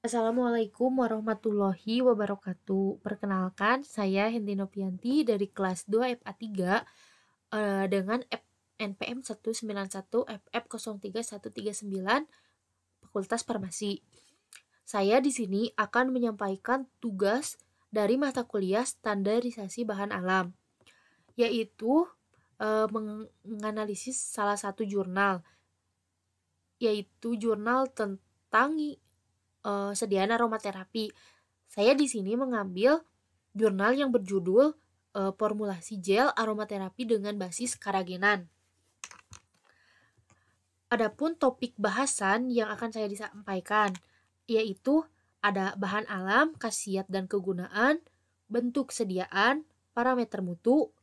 Assalamualaikum warahmatullahi wabarakatuh. Perkenalkan, saya Hendy Novianti dari kelas 2 FA 3 dengan NPM 191 FF03139 Fakultas Farmasi. Saya di sini akan menyampaikan tugas dari mata kuliah Standarisasi Bahan Alam, yaitu menganalisis salah satu jurnal, yaitu jurnal tentang sediaan aromaterapi. Saya di sini mengambil jurnal yang berjudul formulasi gel aromaterapi dengan basis karagenan. Adapun topik bahasan yang akan saya disampaikan yaitu ada bahan alam, khasiat dan kegunaan, bentuk sediaan, parameter mutu,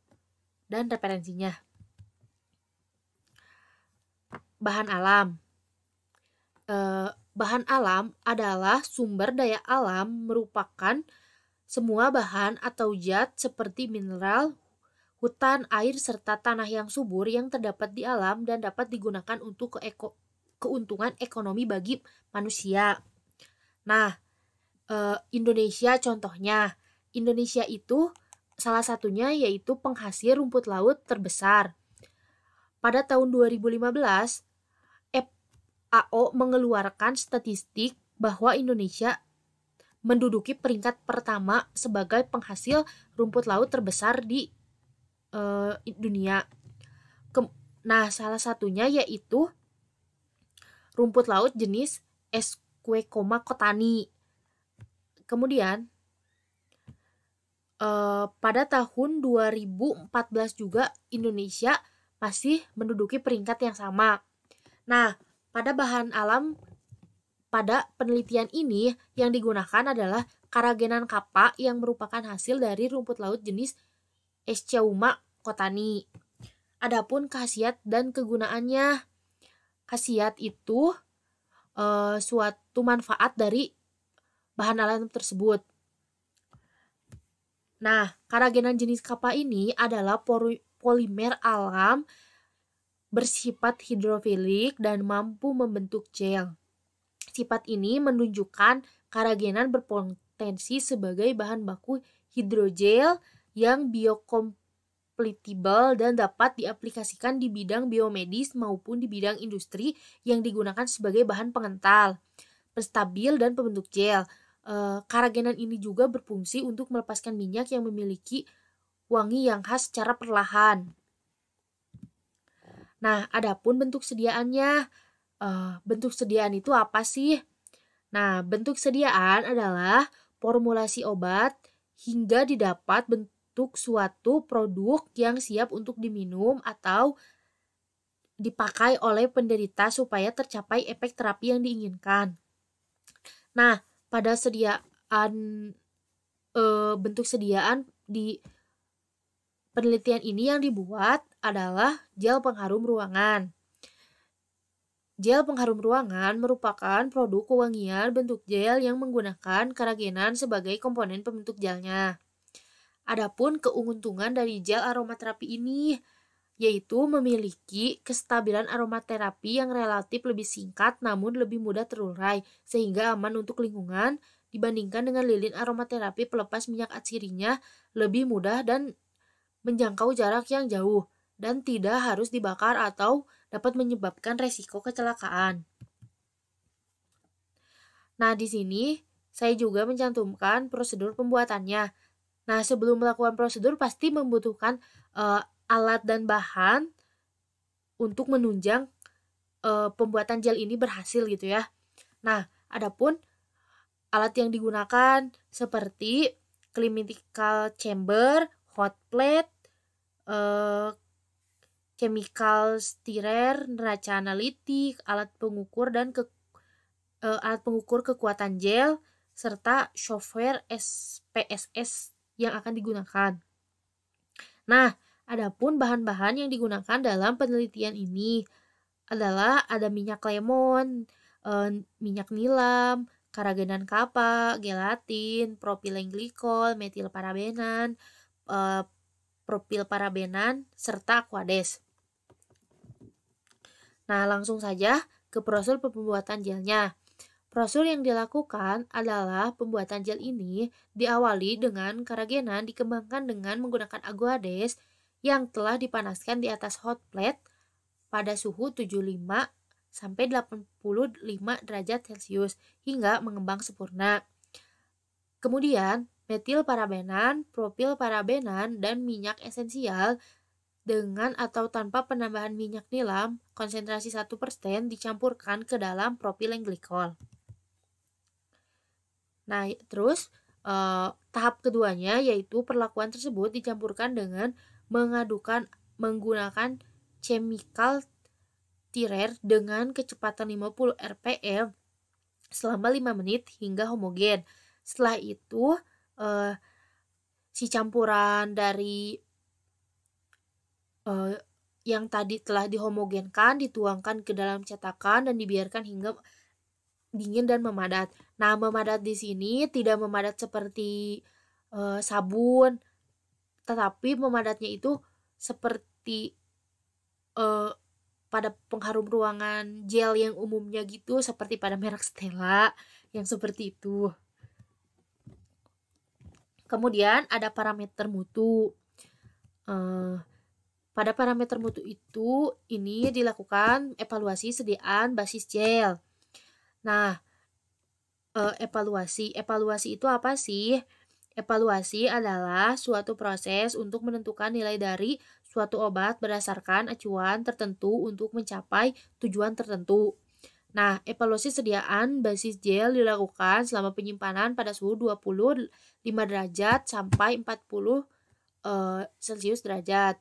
dan referensinya. Bahan alam. Bahan alam adalah sumber daya alam, merupakan semua bahan atau zat seperti mineral, hutan, air, serta tanah yang subur yang terdapat di alam dan dapat digunakan untuk keuntungan ekonomi bagi manusia. Nah, Indonesia contohnya. Indonesia itu salah satunya yaitu penghasil rumput laut terbesar. Pada tahun 2015, FAO mengeluarkan statistik bahwa Indonesia menduduki peringkat pertama sebagai penghasil rumput laut terbesar di dunia. Nah, salah satunya yaitu rumput laut jenis Esquecoma cotani. Kemudian, pada tahun 2014 juga Indonesia masih menduduki peringkat yang sama. Nah, pada bahan alam pada penelitian ini yang digunakan adalah karagenan kappa yang merupakan hasil dari rumput laut jenis Escheuma cotani. Adapun khasiat dan kegunaannya, khasiat itu suatu manfaat dari bahan alam tersebut. Nah, karagenan jenis kappa ini adalah polimer alam bersifat hidrofilik dan mampu membentuk gel. Sifat ini menunjukkan karagenan berpotensi sebagai bahan baku hidrogel yang biocompatible dan dapat diaplikasikan di bidang biomedis maupun di bidang industri yang digunakan sebagai bahan pengental, penstabil, dan pembentuk gel. Karagenan ini juga berfungsi untuk melepaskan minyak yang memiliki wangi yang khas secara perlahan. Nah, adapun bentuk sediaannya, bentuk sediaan itu apa sih? Nah, bentuk sediaan adalah formulasi obat hingga didapat bentuk suatu produk yang siap untuk diminum atau dipakai oleh penderita supaya tercapai efek terapi yang diinginkan. Nah, pada bentuk sediaan di penelitian ini yang dibuat adalah gel pengharum ruangan. Gel pengharum ruangan merupakan produk kewangian bentuk gel yang menggunakan karagenan sebagai komponen pembentuk gelnya. Adapun keuntungan dari gel aromaterapi ini yaitu memiliki kestabilan aromaterapi yang relatif lebih singkat namun lebih mudah terurai sehingga aman untuk lingkungan dibandingkan dengan lilin aromaterapi pelepas minyak atsirinya lebih mudah dan menjangkau jarak yang jauh dan tidak harus dibakar atau dapat menyebabkan resiko kecelakaan. Nah, di sini saya juga mencantumkan prosedur pembuatannya. Nah, sebelum melakukan prosedur pasti membutuhkan alat dan bahan untuk menunjang pembuatan gel ini berhasil gitu ya. Nah, adapun alat yang digunakan seperti clinical chamber, hot plate, chemical stirrer, neraca analitik, alat pengukur kekuatan gel, serta software SPSS yang akan digunakan. Nah, adapun bahan-bahan yang digunakan dalam penelitian ini adalah ada minyak lemon, minyak nilam, karagenan kappa, gelatin, propilen glikol, metilparabenan, propilparabenan, serta aquades. Nah, langsung saja ke proses pembuatan gelnya. Prosedur yang dilakukan adalah pembuatan gel ini diawali dengan keragenan dikembangkan dengan menggunakan aqueous yang telah dipanaskan di atas hot plate pada suhu 75 sampai 85 derajat Celcius hingga mengembang sempurna. Kemudian, metilparabenan, propilparabenan, dan minyak esensial dengan atau tanpa penambahan minyak nilam konsentrasi 1% dicampurkan ke dalam propilen glikol. Nah, terus tahap keduanya yaitu perlakuan tersebut dicampurkan dengan menggunakan chemical tirer dengan kecepatan 50 rpm selama 5 menit hingga homogen. Setelah itu si campuran dari yang tadi telah dihomogenkan dituangkan ke dalam cetakan dan dibiarkan hingga dingin dan memadat. Nah, memadat di sini tidak memadat seperti sabun, tetapi memadatnya itu seperti pada pengharum ruangan gel yang umumnya gitu, seperti pada merek Stella yang seperti itu. Kemudian ada parameter mutu. Pada parameter mutu itu ini dilakukan evaluasi sediaan basis gel. Nah, evaluasi itu apa sih? Evaluasi adalah suatu proses untuk menentukan nilai dari suatu obat berdasarkan acuan tertentu untuk mencapai tujuan tertentu. Nah, evaluasi sediaan basis gel dilakukan selama penyimpanan pada suhu 25 derajat sampai 40 Celcius derajat.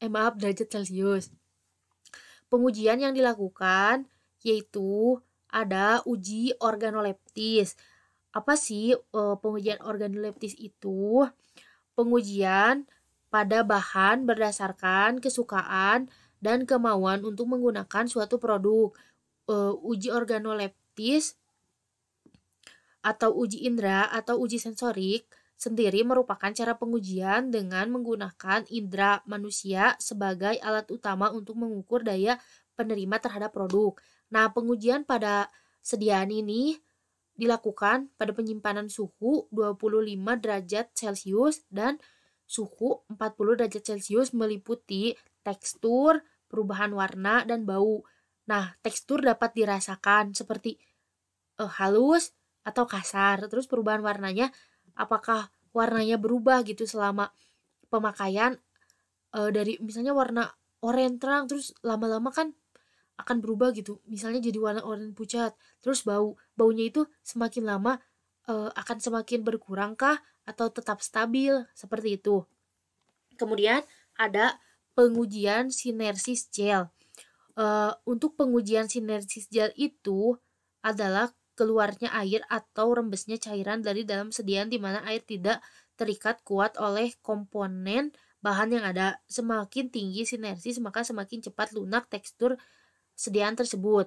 Derajat Celcius. Pengujian yang dilakukan yaitu ada uji organoleptis. Apa sih pengujian organoleptis itu? Pengujian pada bahan berdasarkan kesukaan dan kemauan untuk menggunakan suatu produk. Uji organoleptis atau uji indera atau uji sensorik sendiri merupakan cara pengujian dengan menggunakan indera manusia sebagai alat utama untuk mengukur daya penerima terhadap produk. Nah, pengujian pada sediaan ini dilakukan pada penyimpanan suhu 25 derajat Celcius dan suhu 40 derajat Celcius meliputi tekstur, perubahan warna, dan bau. Nah, tekstur dapat dirasakan seperti halus atau kasar. Terus perubahan warnanya, apakah warnanya berubah gitu selama pemakaian, dari misalnya warna oranye terang, terus lama-lama kan akan berubah gitu, misalnya jadi warna oranye pucat. Terus baunya itu semakin lama akan semakin berkurang kah atau tetap stabil, seperti itu. Kemudian ada pengujian sinersis gel. Untuk pengujian sinersis gel itu adalah keluarnya air atau rembesnya cairan dari dalam sediaan di mana air tidak terikat kuat oleh komponen bahan yang ada. Semakin tinggi sinersis, maka semakin cepat lunak tekstur sediaan tersebut.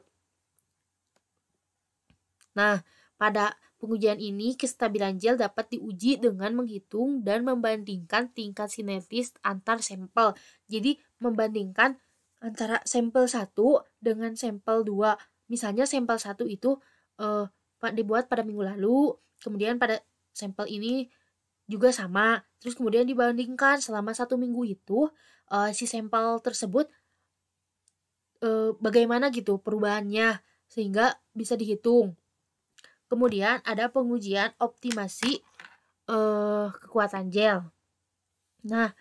Nah, pada pengujian ini kestabilan gel dapat diuji dengan menghitung dan membandingkan tingkat sinersis antar sampel. Jadi membandingkan antara sampel 1 dengan sampel 2. Misalnya sampel 1 itu dibuat pada minggu lalu, kemudian pada sampel ini juga sama. Terus kemudian dibandingkan selama 1 minggu itu si sampel tersebut bagaimana gitu perubahannya sehingga bisa dihitung. Kemudian ada pengujian optimasi kekuatan gel. Nah,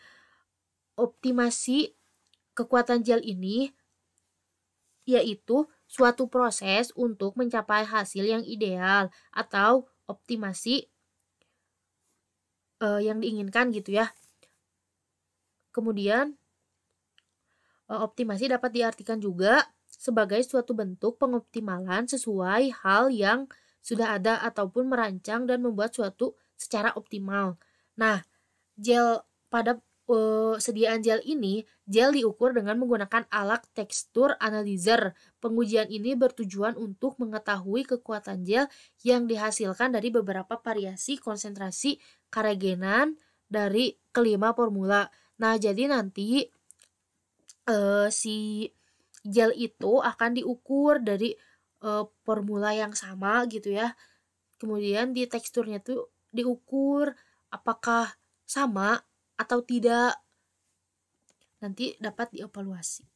optimasi kekuatan gel ini yaitu suatu proses untuk mencapai hasil yang ideal atau optimasi yang diinginkan gitu ya. Kemudian optimasi dapat diartikan juga sebagai suatu bentuk pengoptimalan sesuai hal yang sudah ada ataupun merancang dan membuat suatu secara optimal. Nah, gel pada sediaan gel ini, gel diukur dengan menggunakan alat tekstur analyzer. Pengujian ini bertujuan untuk mengetahui kekuatan gel yang dihasilkan dari beberapa variasi konsentrasi keragenan dari kelima formula. Nah, jadi nanti si gel itu akan diukur dari formula yang sama gitu ya. Kemudian di teksturnya tuh diukur apakah sama atau tidak. Nanti dapat dievaluasi.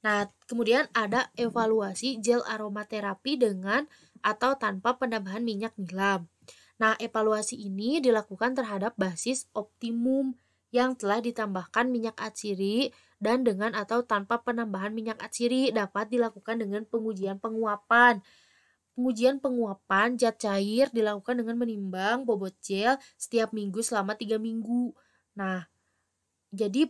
Nah, kemudian ada evaluasi gel aromaterapi dengan atau tanpa penambahan minyak nilam. Nah, evaluasi ini dilakukan terhadap basis optimum yang telah ditambahkan minyak atsiri dan dengan atau tanpa penambahan minyak atsiri dapat dilakukan dengan pengujian penguapan. Pengujian penguapan zat cair dilakukan dengan menimbang bobot gel setiap minggu selama 3 minggu. Nah, jadi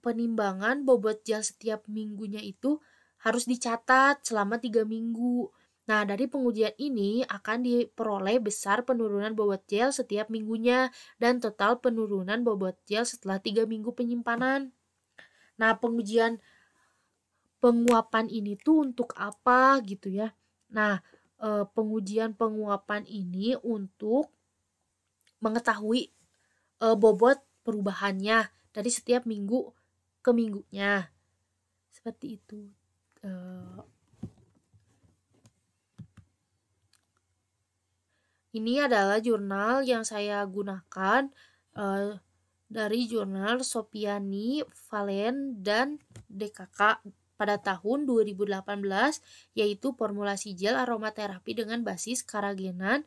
penimbangan bobot gel setiap minggunya itu harus dicatat selama 3 minggu. Nah, dari pengujian ini akan diperoleh besar penurunan bobot gel setiap minggunya dan total penurunan bobot gel setelah 3 minggu penyimpanan. Nah, pengujian penguapan ini tuh untuk apa gitu ya. Nah, pengujian penguapan ini untuk mengetahui bobot perubahannya dari setiap minggu ke minggunya. Seperti itu. Ini adalah jurnal yang saya gunakan dari jurnal Sopiani, Valen, dan DKK pada tahun 2018, yaitu formulasi gel aromaterapi dengan basis karagenan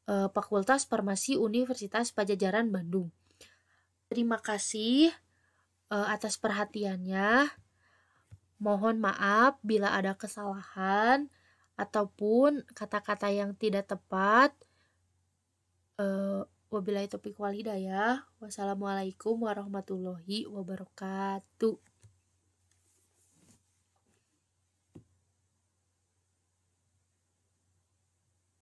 Fakultas Farmasi Universitas Padjadjaran Bandung. Terima kasih atas perhatiannya. Mohon maaf bila ada kesalahan ataupun kata-kata yang tidak tepat. Wabillahi taufiq wal hidayah. Wassalamualaikum warahmatullahi wabarakatuh.